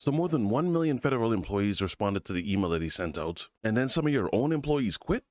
So more than 1 million federal employees responded to the email that he sent out, and then some of your own employees quit?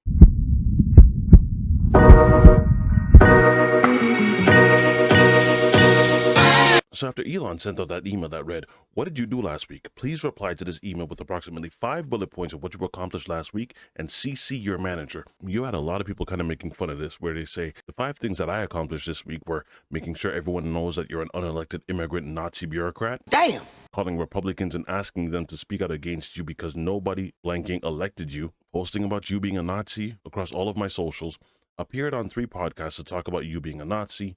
So after Elon sent out that email that read, "What did you do last week? Please reply to this email with approximately 5 bullet points of what you accomplished last week and CC your manager." You had a lot of people kind of making fun of this, where they say, the 5 things that I accomplished this week were making sure everyone knows that you're an unelected immigrant Nazi bureaucrat. Damn! Calling Republicans and asking them to speak out against you because nobody blanking elected you. Posting about you being a Nazi across all of my socials. Appeared on 3 podcasts to talk about you being a Nazi.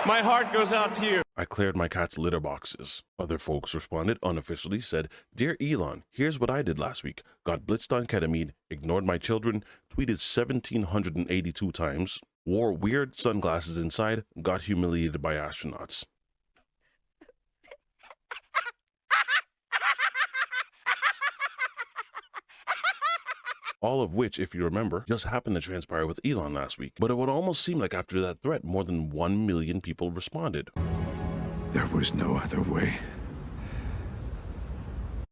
My heart goes out to you. I cleared my cat's litter boxes. Other folks responded unofficially, said, "Dear Elon, here's what I did last week. Got blitzed on ketamine, ignored my children, tweeted 1,782 times, wore weird sunglasses inside, got humiliated by astronauts." All of which, if you remember, just happened to transpire with Elon last week. But it would almost seem like after that threat, more than 1 million people responded. There was no other way.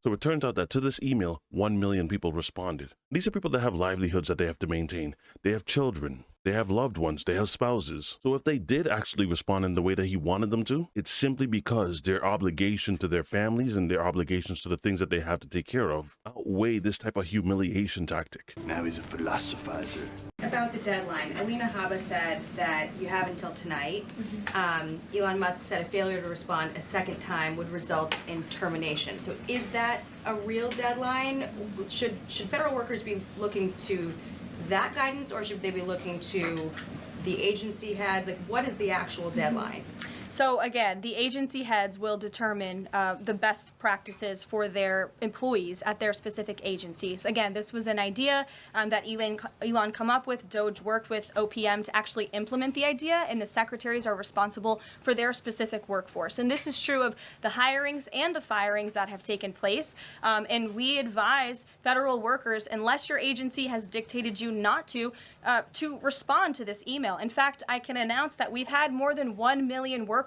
So it turns out that to this email, 1 million people responded. These are people that have livelihoods that they have to maintain. They have children. They have loved ones. They have spouses. So if they did actually respond in the way that he wanted them to, it's simply because their obligation to their families and their obligations to the things that they have to take care of outweigh this type of humiliation tactic. Now he's a philosophizer. About the deadline, Alina Habba said that you have until tonight. Elon Musk said a failure to respond a second time would result in termination. So is that a real deadline? Should federal workers be looking to that guidance, or should they be looking to the agency heads? Like, what is the actual deadline? So again, the agency heads will determine the best practices for their employees at their specific agencies. Again, this was an idea that Elon come up with. Doge worked with OPM to actually implement the idea, and the secretaries are responsible for their specific workforce. And this is true of the hirings and the firings that have taken place. And we advise federal workers, unless your agency has dictated you not to respond to this email. In fact, I can announce that we've had more than 1 million workers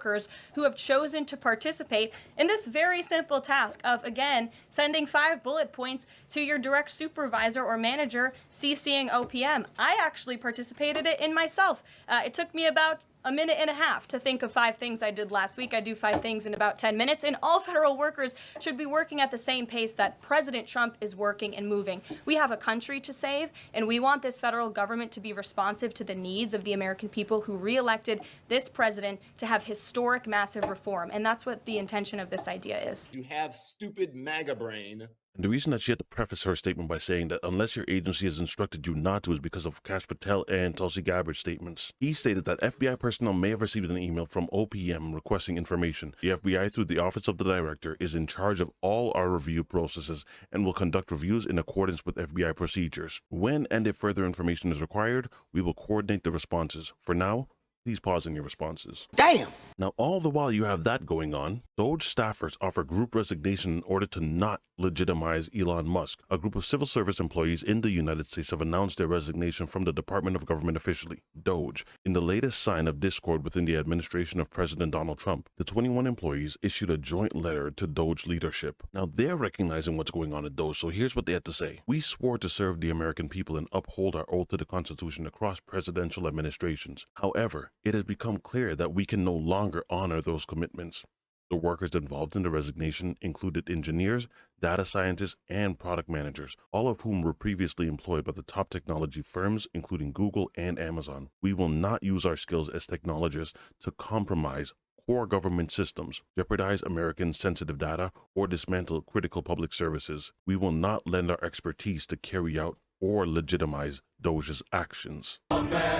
who have chosen to participate in this very simple task of, again, sending 5 bullet points to your direct supervisor or manager, CCing OPM. I actually participated in myself. It took me about a minute and a half to think of 5 things I did last week. I do 5 things in about 10 minutes, and all federal workers should be working at the same pace that President Trump is working and moving. We have a country to save, and we want this federal government to be responsive to the needs of the American people who re-elected this president to have historic, massive reform, and that's what the intention of this idea is. You have stupid MAGA brain. And the reason that she had to preface her statement by saying that unless your agency has instructed you not to is because of Kash Patel and Tulsi Gabbard's statements. He stated that FBI personnel may have received an email from OPM requesting information. The FBI, through the Office of the Director, is in charge of all our review processes and will conduct reviews in accordance with FBI procedures. When and if further information is required, we will coordinate the responses. For now, please pause in your responses. Damn! Now, all the while you have that going on, Doge staffers offer group resignation in order to not legitimize Elon Musk. A group of civil service employees in the United States have announced their resignation from the Department of Government officially, Doge. In the latest sign of discord within the administration of President Donald Trump, the 21 employees issued a joint letter to Doge leadership. Now, they're recognizing what's going on at Doge, so here's what they had to say. "We swore to serve the American people and uphold our oath to the Constitution across presidential administrations. However, it has become clear that we can no longer honor those commitments." The workers involved in the resignation included engineers, data scientists, and product managers, all of whom were previously employed by the top technology firms, including Google and Amazon. "We will not use our skills as technologists to compromise core government systems, jeopardize American sensitive data, or dismantle critical public services. We will not lend our expertise to carry out or legitimize Doge's actions." America.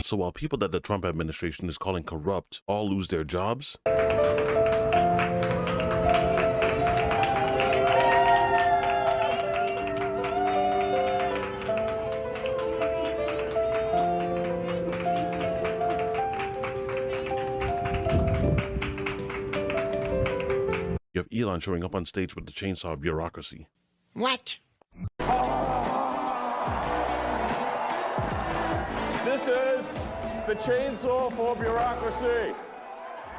So while people that the Trump administration is calling corrupt all lose their jobs, you have Elon showing up on stage with the chainsaw of bureaucracy. What? This is The chainsaw for bureaucracy.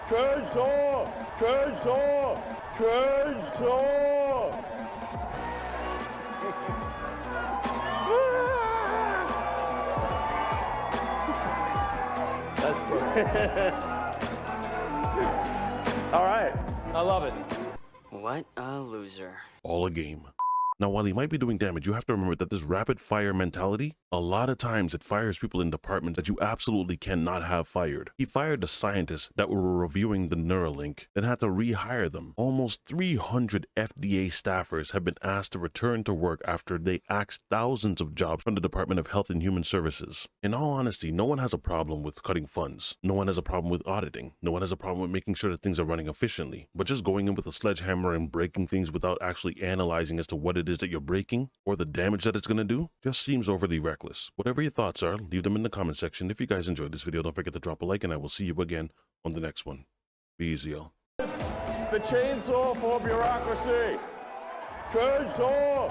Chainsaw! Chainsaw! Chainsaw! That's brilliant. All right, I love it. What a loser. All a game. Now, while he might be doing damage, you have to remember that this rapid fire mentality, a lot of times it fires people in departments that you absolutely cannot have fired. He fired the scientists that were reviewing the Neuralink, then had to rehire them. Almost 300 FDA staffers have been asked to return to work after they axed thousands of jobs from the Department of Health and Human Services. In all honesty, no one has a problem with cutting funds. No one has a problem with auditing. No one has a problem with making sure that things are running efficiently. But just going in with a sledgehammer and breaking things without actually analyzing as to what it is that you're breaking or the damage that it's going to do just seems overly reckless. Whatever your thoughts are, leave them in the comment section. If you guys enjoyed this video, don't forget to drop a like, and I will see you again on the next one. Be easy, y'all. The chainsaw for bureaucracy. Chainsaw!